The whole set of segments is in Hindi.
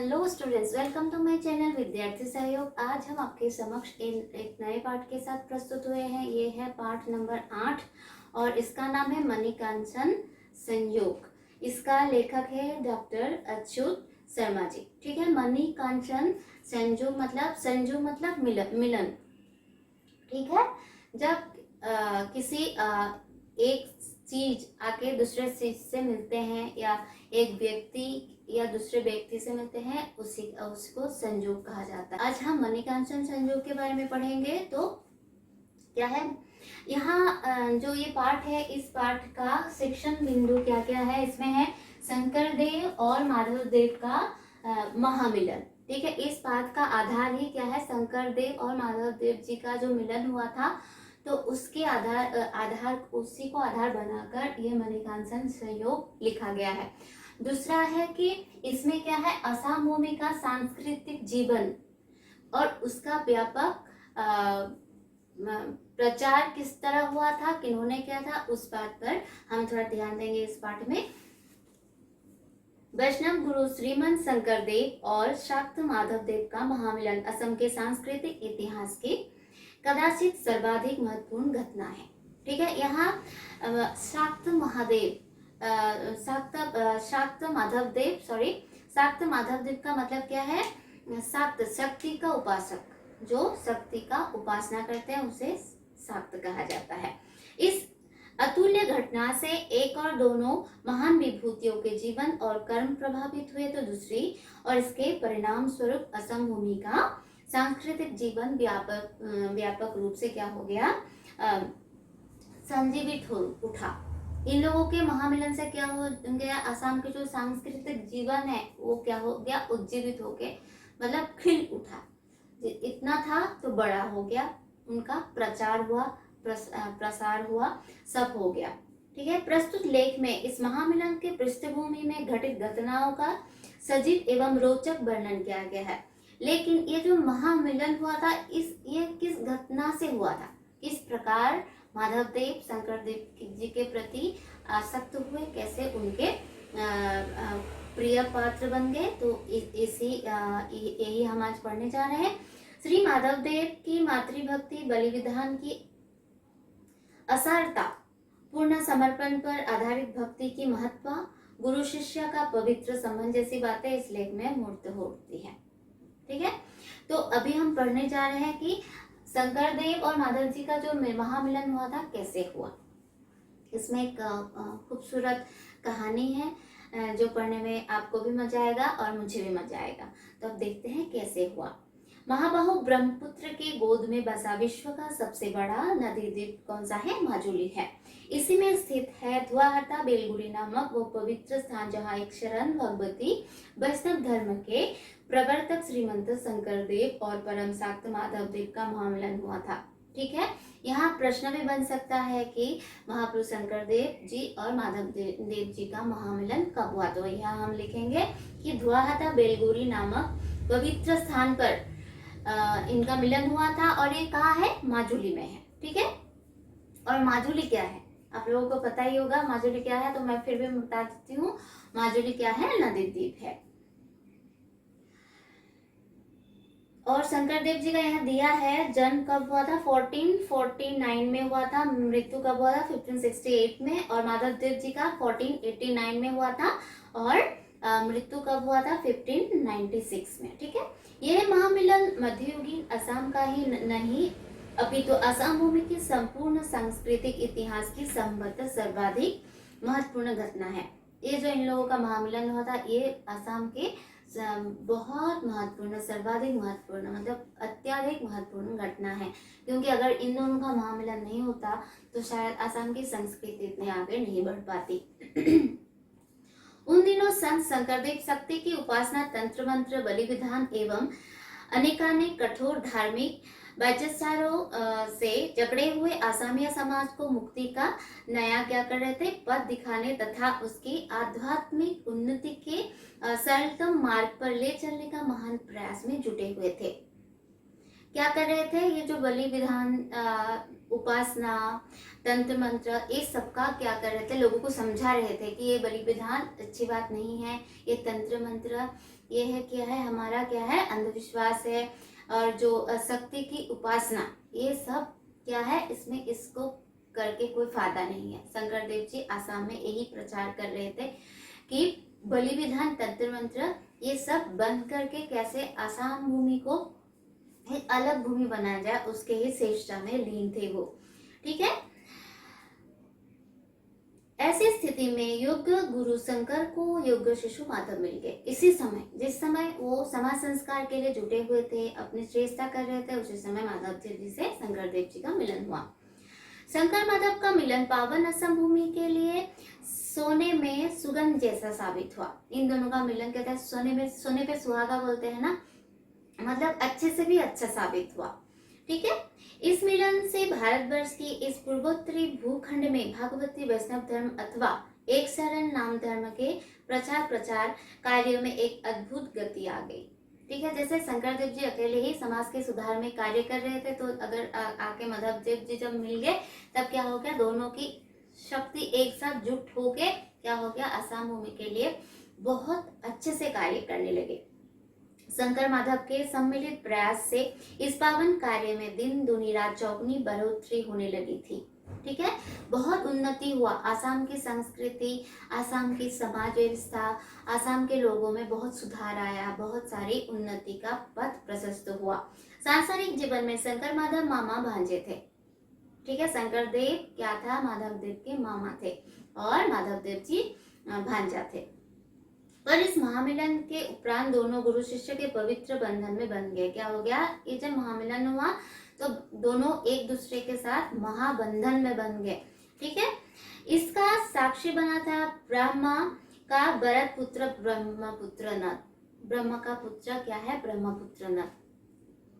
Hello students, welcome to my channel Vidyarthi Sahyog. आज हम आपके समक्ष एक नए पाठ के साथ प्रस्तुत हुए हैं। ये है पाठ नंबर 8 और इसका नाम है मणिकांचन संयोग। इसका लेखक है डॉक्टर अच्युत शर्मा जी। ठीक है, मणिकांचन संयोग मतलब मिलन। ठीक है, जब किसी एक चीज आके दूसरे चीज से मिलते हैं या एक व्यक्ति या दूसरे व्यक्ति से मिलते हैं, उसको संयोग कहा जाता है। आज हम मणिकांचन संयोग के बारे में पढ़ेंगे। तो क्या है यहाँ जो ये पाठ है, इस पाठ का शिक्षण बिंदु क्या क्या है, इसमें है शंकर देव और माधव देव का महामिलन। ठीक है, इस पाठ का आधार ही क्या है, शंकर देव और माधव देव जी का जो मिलन हुआ था, तो उसके उसी को आधार बनाकर ये मणिकांचन संयोग लिखा गया है। दूसरा है कि इसमें क्या है, असम भूमि का सांस्कृतिक जीवन और उसका व्यापक प्रचार किस तरह हुआ था, किन्होंने किया था, उस बात पर हम थोड़ा ध्यान देंगे इस पाठ में। वैष्णव गुरु श्रीमंत शंकर देव और शाक्त माधव देव का महामिलन असम के सांस्कृतिक इतिहास की कदाचित सर्वाधिक महत्वपूर्ण घटना है। ठीक है, यहाँ शाक्त माधव देव का मतलब क्या है, शाक्त शक्ति का उपासक, जो शक्ति का उपासना करते हैं उसे शाक्त कहा जाता है। इस अतुल्य घटना से एक और दोनों महान विभूतियों के जीवन और कर्म प्रभावित हुए, तो दूसरी और इसके परिणाम स्वरूप असम भूमि का सांस्कृतिक जीवन व्यापक रूप से क्या हो गया, संजीवित हो उठा। इन लोगों के महामिलन से क्या हो गया, असम के जो सांस्कृतिक जीवन है वो क्या हो गया, उज्जीवित हो गए, मतलब खिल उठा। इतना था तो बड़ा हो गया, उनका प्रचार हुआ, प्रसार हुआ, सब हो गया। ठीक है, प्रस्तुत लेख में इस महामिलन के पृष्ठभूमि में घटित घटनाओं का सजीव एवं रोचक वर्णन किया गया है। लेकिन ये जो महामिलन हुआ था, ये किस घटना से हुआ था, किस प्रकार माधव देव शंकर देव जी के प्रति आसक्त हुए, कैसे उनके प्रिय पात्र बन गए, तो यही हम आज पढ़ने जा रहे हैं। श्री माधव देव की मातृभक्ति, बलि विधान की असारता, पूर्ण समर्पण पर आधारित भक्ति की महत्व, गुरु शिष्य का पवित्र संबंध जैसी बातें इस लेख में मूर्त होती है। ठीक है, तो अभी हम पढ़ने जा रहे हैं कि शंकर देव और माधव जी का जो महामिलन हुआ था कैसे हुआ। इसमें एक खूबसूरत कहानी है जो पढ़ने में आपको भी मजा आएगा और मुझे भी मजा आएगा। तो अब देखते हैं कैसे हुआ। महाबाहु ब्रह्मपुत्र के गोद में बसा विश्व का सबसे बड़ा नदी द्वीप कौन सा है, माजुली है। इसी में स्थित है धुआहटा बेलगुड़ी नामक वो पवित्र स्थान, जहाँ एक शरण भगवती वैष्णव धर्म के प्रवर्तक श्रीमंत शंकर देव और परम शाक्त माधव देव का महामिलन हुआ था। ठीक है, यहाँ प्रश्न भी बन सकता है कि महापुरुष शंकर देव जी और माधव देव जी का महामिलन कब हुआ। तो यहाँ हम लिखेंगे कि धुआहटा बेलगुड़ी नामक पवित्र स्थान पर इनका मिलन हुआ था, और ये कहाँ है, माजुली में है। ठीक है, और माजुली क्या है आप लोगों को पता ही होगा, माजुली क्या है, तो मैं फिर भी बता देती हूँ। माजुली क्या है, नदी द्वीप है। और शंकर देव जी का यहाँ दिया है, जन्म कब हुआ था, 1449 में हुआ था। मृत्यु कब हुआ था, 1568 में। और माधव देव जी का 1489 में हुआ था, और मृत्यु कब हुआ था, 1596 में। ठीक है, यह महामिलन मध्ययुगीन असम का ही नहीं, अभी तो असम भूमि की संपूर्ण सांस्कृतिक इतिहास की संबद्ध सर्वाधिक महत्वपूर्ण घटना है। ये जो इन लोगों का महामिलन हुआ था, ये असम के बहुत महत्वपूर्ण, सर्वाधिक महत्वपूर्ण, मतलब अत्याधिक महत्वपूर्ण घटना है। क्योंकि अगर इन दोनों का महामिलन नहीं होता तो शायद असम की संस्कृति इतने आगे नहीं बढ़ पाती। उन दिनों संत शंकरदेव शक्ति की उपासना, तंत्र मंत्र, बलि विधान एवं अनेकानेक कठोर धार्मिक वैचारों से जकड़े हुए आसामिया समाज को मुक्ति का नया क्या कर रहे थे, पथ दिखाने तथा उसकी आध्यात्मिक उन्नति के सरलतम मार्ग पर ले चलने का महान प्रयास में जुटे हुए थे। क्या कर रहे थे, ये जो बलि विधान, उपासना, तंत्र मंत्र, ये सबका क्या कर रहे थे, लोगों को समझा रहे थे कि ये बलि विधान अच्छी बात नहीं है, ये तंत्र मंत्र ये है क्या है, हमारा क्या है, अंधविश्वास है, और जो शक्ति की उपासना ये सब क्या है, इसमें इसको करके कोई फायदा नहीं है। शंकर देव जी आसाम में यही प्रचार कर रहे थे कि बलि विधान, तंत्र मंत्र ये सब बंद करके कैसे आसाम भूमि को एक अलग भूमि बनाया जाए, उसके ही चेष्टा में लीन थे वो। ठीक है। ऐसी स्थिति में योग्य गुरु शंकर को योग्य शिशु माधव मिल गए। इसी समय, जिस समय वो समाज संस्कार के लिए जुटे हुए थे, अपनी श्रेष्ठता कर रहे थे, उसी समय माधव देव जी से शंकर देव जी का मिलन हुआ। शंकर माधव का मिलन पावन असम भूमि के लिए सोने में सुगंध जैसा साबित हुआ। इन दोनों का मिलन कहते हैं सोने पे सुहागा बोलते हैं ना, मतलब अच्छे से भी अच्छा साबित हुआ। ठीक है। इस मिलन से भारतवर्ष की इस पूर्वोत्तरी भूखंड में भगवती वैष्णव धर्म अथवा एक शरण नाम धर्म के प्रचार कार्यों में एक अद्भुत गति आ गई। ठीक है। जैसे शंकर देव जी अकेले ही समाज के सुधार में कार्य कर रहे थे, तो अगर आके माधव देव जी जब मिल गए, तब क्या हो गया, दोनों की शक्ति एक साथ जुट हो के क्या हो गया, असम भूमि के लिए बहुत अच्छे से कार्य करने लगे। शंकर माधव के सम्मिलित प्रयास से इस पावन कार्य में दिन दुनी रात चौगुनी बढ़ोतरी होने लगी थी। ठीक है। बहुत उन्नति हुआ, आसाम की संस्कृति, आसाम की समाज व्यवस्था, आसाम के लोगों में बहुत सुधार आया, बहुत सारी उन्नति का पथ प्रशस्त हुआ। सांसारिक जीवन में शंकर माधव मामा भांजे थे। ठीक है। शंकर देव क्या था, माधव देव के मामा थे और माधव देव जी भांजा थे। पर इस महामिलन के उपरांत दोनों गुरु शिष्य के पवित्र बंधन में बन गए। क्या हो गया, ये जब महामिलन हुआ तो दोनों एक दूसरे के साथ महाबंधन में बन गए। ठीक है। इसका साक्षी बना था ब्रह्मा का भरत पुत्र ब्रह्मपुत्र नद। ब्रह्मा का पुत्र क्या है, ब्रह्मपुत्र नद।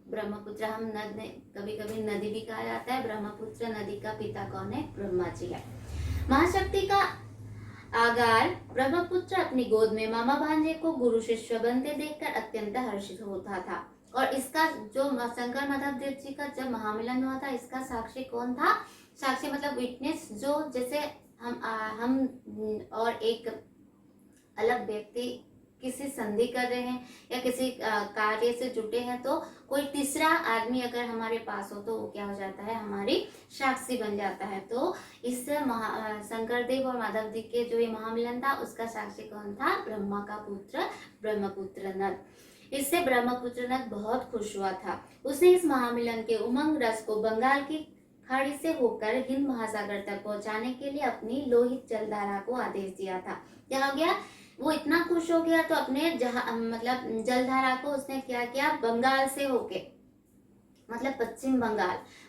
ब्रह्मपुत्र हम नद में कभी कभी नदी भी कहा जाता है। ब्रह्मपुत्र नदी का पिता कौन है, ब्रह्मा जी है। महाशक्ति का आगार ब्रह्मपुत्र अपनी गोद में मामा भांजे को गुरु शिष्य बनते देखकर अत्यंत हर्षित होता था। और इसका जो शंकर माधव देव जी का जब महामिलन हुआ था, इसका साक्षी कौन था, साक्षी मतलब विटनेस, जो जैसे हम और एक अलग व्यक्ति किसी संधि कर रहे हैं या किसी कार्य से जुटे हैं, तो कोई तीसरा आदमी अगर हमारे पास हो तो वो क्या हो जाता है, हमारी साक्षी बन जाता है। तो इससे शंकर देव और माधव जी के जो ये महामिलन था, उसका साक्षी कौन था, ब्रह्मा का पुत्र ब्रह्मपुत्र नद। इससे ब्रह्मपुत्र नद बहुत खुश हुआ था। उसने इस महामिलन के उमंग रस को बंगाल की खाड़ी से होकर हिंद महासागर तक पहुंचाने के लिए अपनी लोहित जलधारा को आदेश दिया था। क्या हो गया, वो इतना खुश हो गया तो अपने मतलब जलधारा को उसने क्या किया, बंगाल से होके, मतलब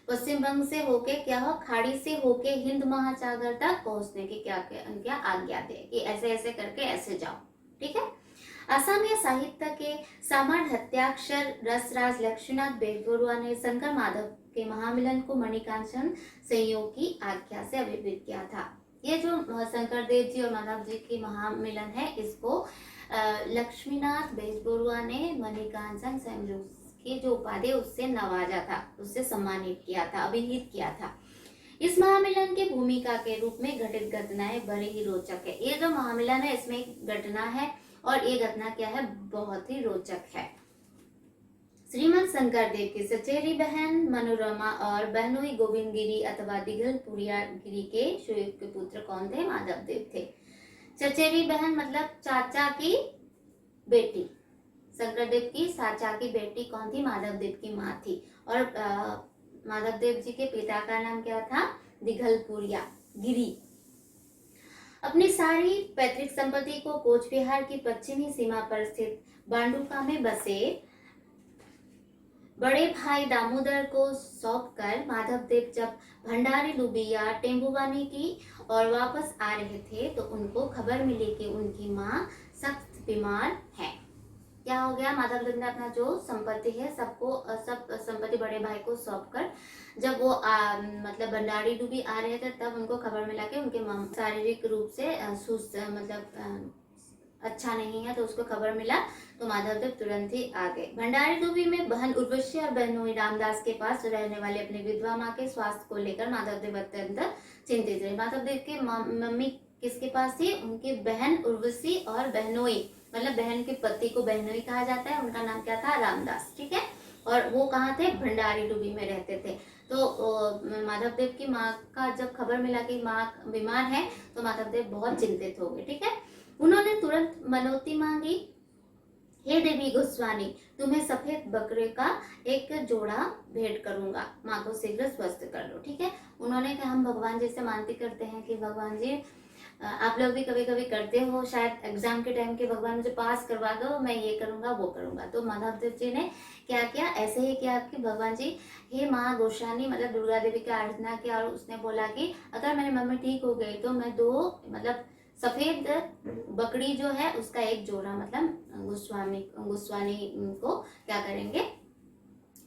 पश्चिम बंग से होके क्या हो, खाड़ी से होके हिंद महासागर तक पहुंचने की क्या आज्ञा दे कि ऐसे ऐसे करके ऐसे जाओ। ठीक है। असमिया साहित्य के सामान्य हत्याक्षर रसराज लक्ष्मीनाथ बेजबरुआ ने शंकर माधव के महामिलन को मणिकांचन संयोग की आज्ञा से अभिव्यक्त किया था। ये जो शंकर देव जी और माधव जी की महामिलन है, इसको लक्ष्मीनाथ बेजबरुआ ने मणिकांचन संयोग की जो उपाधि उससे नवाजा था, उससे सम्मानित किया था, अभिहित किया था। इस महामिलन की भूमिका के रूप में घटित घटनाएं बड़ी ही रोचक है। ये जो महामिलन है, इसमें एक घटना है और ये घटना क्या है, बहुत ही रोचक है। श्रीमंत शंकर देव की सचेरी बहन मनोरमा और बहनोई गोविंद गिरी अथवा दिघलपुरिया गिरी के सुयुक्त पुत्र कौन थे, माधव देव थे। चचेरी बहन मतलब चाचा की बेटी, शंकर देव की चाचा की बेटी कौन थी, माधव देव की माँ थी। और माधव देव जी के पिता का नाम क्या था, दिघलपुरिया गिरी। अपनी सारी पैतृक संपत्ति को कोच बिहार की पश्चिमी सीमा पर स्थित बांडुका में बसे बड़े भाई दामोदर को सौंपकर माधव देव जब भंडारी लुबिया टेम्बुवानी की और वापस आ रहे थे, तो उनको खबर मिली कि उनकी माँ सख्त बीमार है। क्या हो गया, माधव देव ने अपना जो संपत्ति है सब संपत्ति बड़े भाई को सौंपकर जब वो मतलब भंडारी डूबी आ रहे थे, तब उनको खबर मिला कि उनके माँ शारीरिक रूप से अच्छा नहीं है। तो उसको खबर मिला तो माधवदेव तुरंत ही आ गए। भंडारी डूबी में बहन उर्वशी और बहनोई रामदास के पास रहने वाले अपनी विधवा माँ के स्वास्थ्य को लेकर माधवदेव अत्यंत चिंतित रहे। माधवदेव के मम्मी किसके पास थी? उनकी बहन उर्वशी और बहनोई, मतलब बहन के पति को बहनोई कहा जाता है, उनका नाम क्या था? रामदास। ठीक है, और वो कहाँ थे? भंडारी डूबी में रहते थे। तो माधवदेव की माँ का जब खबर मिला कि माँ बीमार है तो माधवदेव बहुत चिंतित हो गए। ठीक है, उन्होंने तुरंत मनौती मांगी, हे देवी गोस्वामी, तुम्हें सफेद बकरे का एक जोड़ा भेंट करूंगा, माँ को शीघ्र स्वस्थ कर लो। ठीक है, उन्होंने कहा हम भगवान जी से मानती करते हैं कि भगवान जी आप लोग भी कभी कभी करते हो शायद एग्जाम के टाइम के, भगवान मुझे पास करवा दो, मैं ये करूंगा वो करूंगा। तो माधवदेव जी ने क्या किया? ऐसे ही किया कि भगवान जी, हे माँ गोसानी, मतलब दुर्गा देवी की आराधना की, और उसने बोला कि अगर मेरी मम्मी ठीक हो गई तो मैं 2 मतलब सफेद बकरी जो है उसका एक जोड़ा, मतलब गोस्वानी को क्या करेंगे?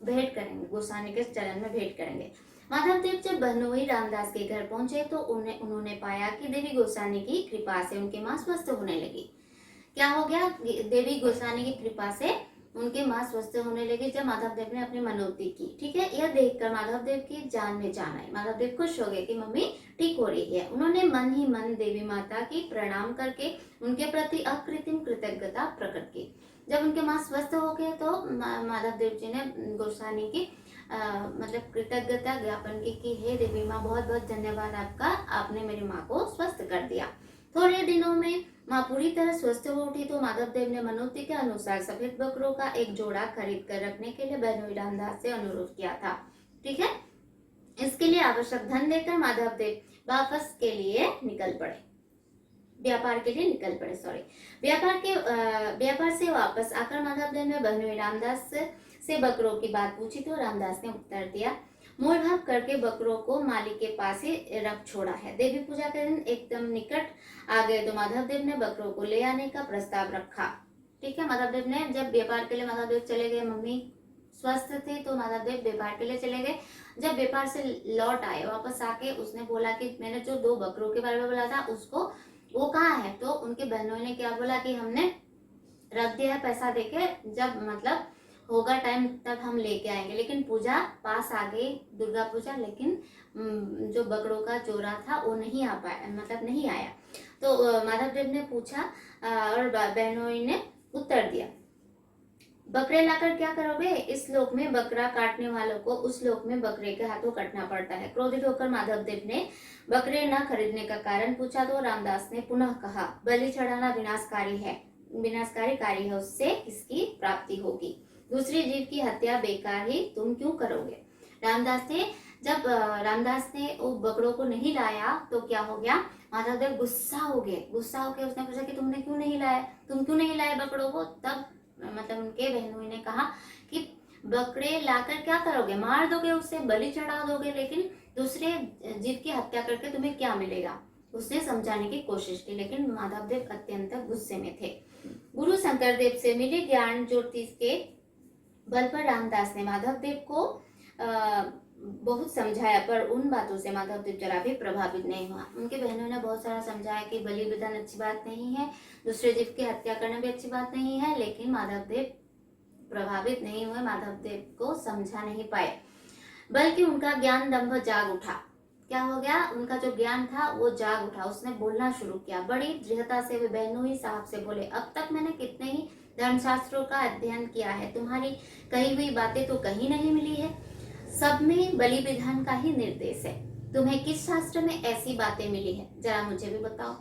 भेंट करेंगे, गोसानी के चरण में भेंट करेंगे। माधवदेव जब बहनोई रामदास के घर पहुंचे तो उन्होंने पाया कि देवी गोसानी की कृपा से उनकी मां स्वस्थ होने लगी। क्या हो गया? देवी गोसानी की कृपा से उनकी मां स्वस्थ होने लगी जब माधवदेव ने अपनी मनौती की। ठीक है, यह देखकर माधवदेव की जान में जान आई। माधवदेव खुश हो गए कि मम्मी ठीक हो रही है। उन्होंने मन ही मन देवी माता की प्रणाम करके उनके प्रति अकृत्रिम कृतज्ञता प्रकट की। जब उनके मां स्वस्थ हो गए तो माधवदेव जी ने गोसानी की मतलब कृतज्ञता ज्ञापन की कि हे देवी माँ, बहुत बहुत धन्यवाद आपका, आपने मेरी माँ को स्वस्थ कर दिया। थोड़े दिनों में माँ पूरी तरह स्वस्थ हो उठी तो माधवदेव ने मनौती के अनुसार सफेद बकरों का एक जोड़ा खरीद कर रखने के लिए बहनोई रामदास से अनुरोध किया था। ठीक है, इसके लिए आवश्यक धन देकर माधवदेव वापस के लिए निकल पड़े, व्यापार के लिए निकल पड़े। सॉरी, व्यापार से वापस आकर माधवदेव ने बहनोई रामदास से बकरों की बात पूछी तो रामदास ने उत्तर दिया, मोल भाव करके बकरों को मालिक के पास ही रख छोड़ा है। देवी पूजा के दिन एकदम निकट आ गए तो माधवदेव ने बकरों को ले आने का प्रस्ताव रखा। ठीक है, माधवदेव ने जब व्यापार के लिए माधवदेव चले गए, मम्मी स्वस्थ थे तो माधवदेव व्यापार के लिए चले गए। जब व्यापार से लौट आए वापस आके उसने बोला कि मैंने जो 2 बकरों के बारे में बोला था उसको वो कहाँ है? तो उनके बहनों ने क्या बोला कि हमने रख दिया है पैसा देके, जब मतलब होगा टाइम तब हम लेके आएंगे। लेकिन पूजा पास आ गई, दुर्गा पूजा, लेकिन जो बकरों का जोड़ा था वो नहीं आ पाया, मतलब नहीं आया। तो माधवदेव ने पूछा और बहनों ने उत्तर दिया, बकरे लाकर क्या करोगे? इस लोक में बकरा काटने वालों को उस लोक में बकरे के हाथों कटना पड़ता है। क्रोधित होकर माधवदेव ने बकरे न खरीदने का कारण पूछा तो रामदास ने पुनः कहा, बलि चढ़ाना विनाशकारी कार्य है, उससे किसकी प्राप्ति होगी? दूसरे जीव की हत्या बेकार ही तुम क्यों करोगे? रामदास ने वो बकरों को नहीं लाया तो क्या हो गया? माधवदेव गुस्सा हो गए। उसने पूछा कि तुमने क्यों नहीं लाया, तुम क्यों नहीं लाए बकरों को? तब मतलब उनके बहनोई ने कहा कि बकरे लाकर क्या करोगे? मार दोगे, उससे बलि चढ़ा दोगे, लेकिन दूसरे जीव की हत्या करके तुम्हें क्या मिलेगा? उसने समझाने की कोशिश की, लेकिन माधवदेव अत्यंत गुस्से में थे। गुरु शंकर देव से मिली ज्ञान ज्योति के बल पर रामदास ने माधवदेव को बहुत समझाया, पर उन बातों से माधवदेव जरा भी प्रभावित नहीं हुआ। उनके बहनों ने बहुत सारा समझाया कि बलि विधान अच्छी बात नहीं है, दूसरे जीव की हत्या करना भी अच्छी बात नहीं है, लेकिन माधवदेव प्रभावित नहीं हुए, माधवदेव को समझा नहीं पाए, बल्कि उनका ज्ञान दंभ जाग उठा। क्या हो गया? उनका जो ज्ञान था वो जाग उठा। उसने बोलना शुरू किया। बड़ी दृढ़ता से वे बहनोई साहब से बोले, अब तक मैंने कितने ही धर्मशास्त्रों का अध्ययन किया है, तुम्हारी कही हुई बातें तो कहीं नहीं मिली है, सब में बलि विधान का ही निर्देश है। तुम्हें किस शास्त्र में ऐसी बातें मिली है, जरा मुझे भी बताओ।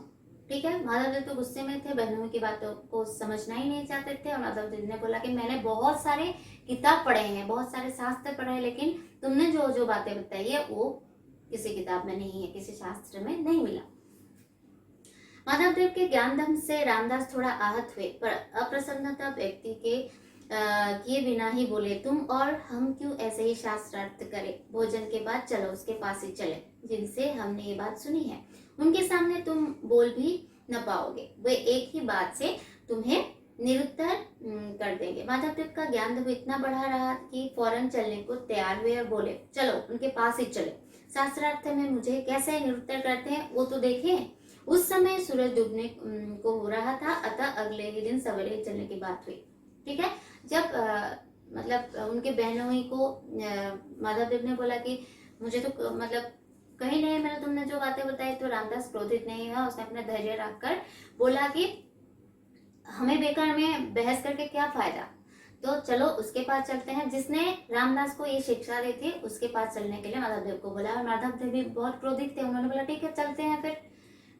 ठीक है, माधवदेव तो गुस्से में थे, बहनों की बातों को समझना ही नहीं चाहते थे। और माधवदेव ने बोला कि मैंने बहुत सारे किताब पढ़े हैं, बहुत सारे शास्त्र पढ़े हैं, लेकिन तुमने जो जो बातें बताई है वो किसी किताब में नहीं है, किसी शास्त्र में नहीं मिला। माधवदेव के ज्ञान दम से रामदास थोड़ा आहत हुए, पर अप्रसन्नता व्यक्ति के किए बिना ही बोले, तुम और हम क्यों ऐसे ही शास्त्रार्थ करें? भोजन के बाद चलो उसके पास ही चले, जिनसे हमने ये बात सुनी है, उनके सामने तुम बोल भी न पाओगे, वे एक ही बात से तुम्हें निरुत्तर कर देंगे। माधवदेव का ज्ञान दम इतना बढ़ा रहा कि फौरन चलने को तैयार हुए और बोले, चलो उनके पास ही चले, शास्त्रार्थ में मुझे कैसे निरुत्तर करते हैं वो तो देखें। उस समय सूरज डूबने को हो रहा था, अतः अगले ही दिन सवेरे चलने की बात हुई। ठीक है, जब मतलब उनके बहनों को माधव देव ने बोला कि मुझे तो मतलब कहीं नहीं, मैंने तुमने जो बातें बताई, तो रामदास क्रोधित नहीं है, उसने अपना धैर्य रखकर बोला कि हमें बेकार में बहस करके क्या फायदा, तो चलो उसके पास चलते हैं। जिसने रामदास को ये शिक्षा दी थी उसके पास चलने के लिए माधव देव को बोला, और माधव देव भी बहुत क्रोधित थे। उन्होंने बोला ठीक है चलते हैं। फिर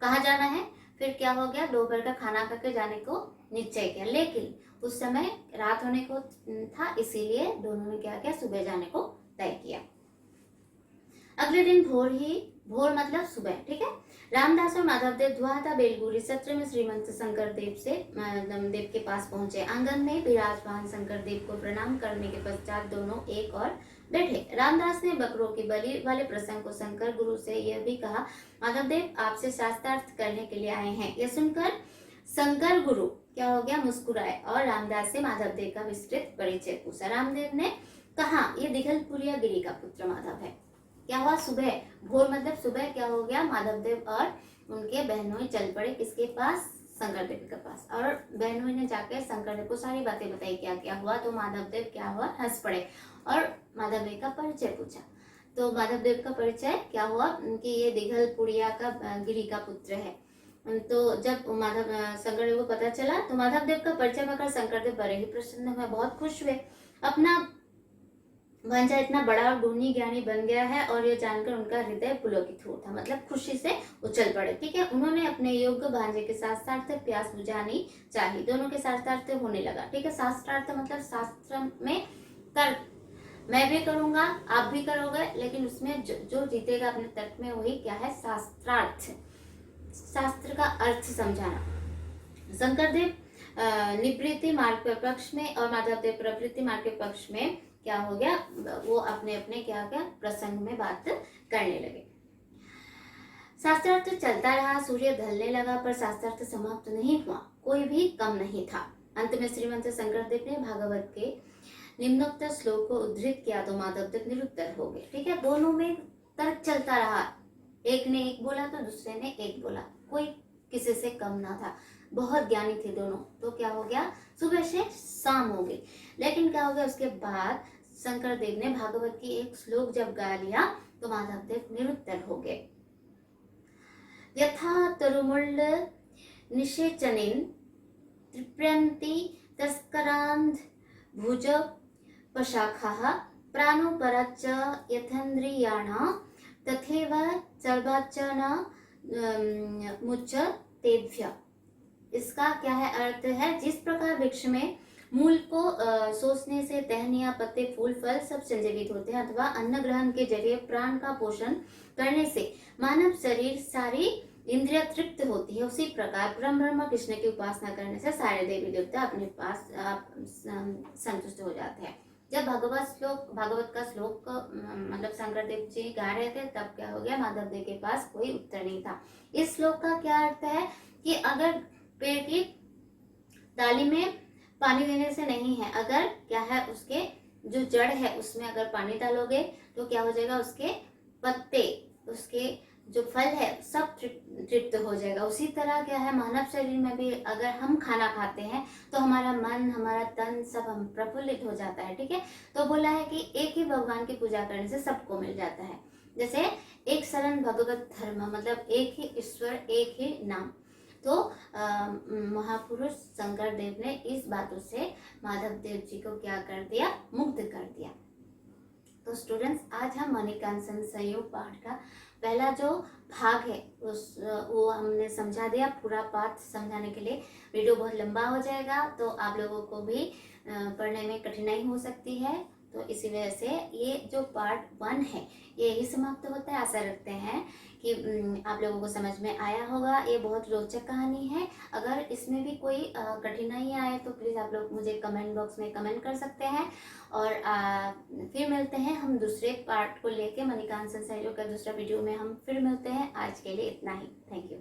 कहाँ जाना है? फिर क्या हो गया, दोपहर का खाना करके जाने को निश्चय किया, लेकिन उस समय रात होने को था, इसीलिए दोनों ने क्या किया, सुबह जाने को तय किया। अगले दिन भोर मतलब सुबह, ठीक है, रामदास और माधव देव द्वारका बेलगुरी सत्र में श्रीमंत शंकर देव से देव के पास पहुंचे। आंगन में विराजमान शंकर देव को प्रणाम करने के पश्चात दोनों एक और बैठे। रामदास ने बकरों की बलि वाले प्रसंग को शंकर गुरु से यह भी कहा, माधव देव आपसे शास्त्रार्थ करने के लिए आए हैं। यह सुनकर शंकर गुरु क्या हो गया, मुस्कुराए और रामदास से माधव देव का विस्तृत परिचय पूछा। रामदेव ने कहा, ये दिघलपुरिया गिरी का पुत्र माधव है। क्या हुआ, सुबह, भोर मतलब सुबह क्या हो गया, माधव देव और उनके बहनोई चल पड़े किसके पास, शंकर देव के पास, और बहनोई ने जाकर शंकर देव को सारी बातें बताई क्या क्या हुआ। तो माधव देव क्या हुआ, हंस पड़े और माधव देव का परिचय पूछा। तो माधव देव का परिचय क्या हुआ कि ये दिघलपुरिया का गिरी का पुत्र है। तो जब माधव शंकर देव को पता चला तो माधव देव का परिचय पाकर शंकर देव बड़े ही प्रसन्न हुए, बहुत खुश हुए। अपना भांजा इतना बड़ा और गुणी ज्ञानी बन गया है, और ये जानकर उनका हृदय पुलकित हुआ था, मतलब खुशी से उछल पड़े। ठीक है, उन्होंने अपने योग्य भांजे के शास्त्रार्थ प्यास बुझानी चाहिए। दोनों के शास्त्रार्थ होने लगा। ठीक है, शास्त्रार्थ मतलब शास्त्र में तर्क, मैं भी करूंगा आप भी करोगे, लेकिन उसमें जो जीतेगा अपने तर्क में वही क्या है, शास्त्रार्थ, शास्त्र का अर्थ समझाना। शंकरदेव निवृत्ति मार्ग के पक्ष में और माधव देव प्रवृत्ति मार्ग के पक्ष में क्या हो गया, वो अपने अपने क्या क्या प्रसंग में बात करने लगे। शास्त्रार्थ चलता रहा, सूर्य ढलने लगा, पर शास्त्रार्थ समाप्त नहीं हुआ, कोई भी कम नहीं था। अंत में श्रीमंत शंकरदेव ने भागवत के निम्नोक्त श्लोक को उद्धृत किया तो माधव देव निरुत्तर हो गए। ठीक है, दोनों में तर्क चलता रहा, एक ने एक बोला तो दूसरे ने एक बोला, कोई किसी से कम ना था, बहुत ज्ञानी थे दोनों। तो क्या हो गया, सुबह से शाम हो गई, लेकिन क्या हो गया, उसके बाद शंकर देव ने भागवत की एक श्लोक जब गा लिया तो माधव देव निरुत्तर हो गए। यथा तरुमुल्ल निषेचनिन तृप्यन्ति तस्करान्ध भुज पशाखाः प्राणोपराच्च यथेन्द्रियाणां तथैव सर्वाच्च न मुच्यतेभ्यः। इसका क्या है अर्थ है, जिस प्रकार वृक्ष में मूल को सोचने से टहनियां, पत्ते, फूल, फल सब संजीवित होते हैं, अथवा अन्न ग्रहण के जरिए प्राण का पोषण करने से मानव शरीर सारी इंद्रिय तृप्त होती है, उसी प्रकार ब्रह्म कृष्ण की उपासना करने से सारे देवी देवता अपने पास संतुष्ट हो जाते हैं। जब भागवत का श्लोक मतलब शंकर देव जी गा रहे थे, तब क्या हो गया, माधव देव के पास कोई उत्तर नहीं था। इस श्लोक का क्या अर्थ है कि अगर पेड़ की डाली में पानी देने से नहीं है, अगर क्या है उसके जो जड़ है उसमें अगर पानी डालोगे तो क्या हो जाएगा, उसके पत्ते, उसके जो फल है सब तृप्त हो जाएगा। उसी तरह क्या है, मानव शरीर में भी अगर हम खाना खाते हैं तो हमारा मन, हमारा तन सब हम प्रफुल्लित हो जाता है। ठीक है, तो बोला है कि एक ही भगवान की पूजा करने से सबको मिल जाता है। जैसे एक शरण भगवत धर्म, मतलब एक ही ईश्वर, एक ही नाम। तो महापुरुष शंकर देव ने इस बातों से माधव देव जी को क्या कर दिया, मुग्ध कर दिया। तो स्टूडेंट्स, आज हम मणिकांचन संयोग पाठ का पहला जो भाग है वो हमने समझा दिया। पूरा पाठ समझाने के लिए वीडियो बहुत लंबा हो जाएगा, तो आप लोगों को भी पढ़ने में कठिनाई हो सकती है। तो इसी वजह से ये जो पार्ट 1 है ये ही समाप्त होता है। आशा रखते हैं कि आप लोगों को समझ में आया होगा। ये बहुत रोचक कहानी है। अगर इसमें भी कोई कठिनाई आए तो प्लीज़ आप लोग मुझे कमेंट बॉक्स में कमेंट कर सकते हैं। और फिर मिलते हैं हम दूसरे पार्ट को लेके, मणिकांचन संयोग का दूसरा वीडियो में हम फिर मिलते हैं। आज के लिए इतना ही। Thank you.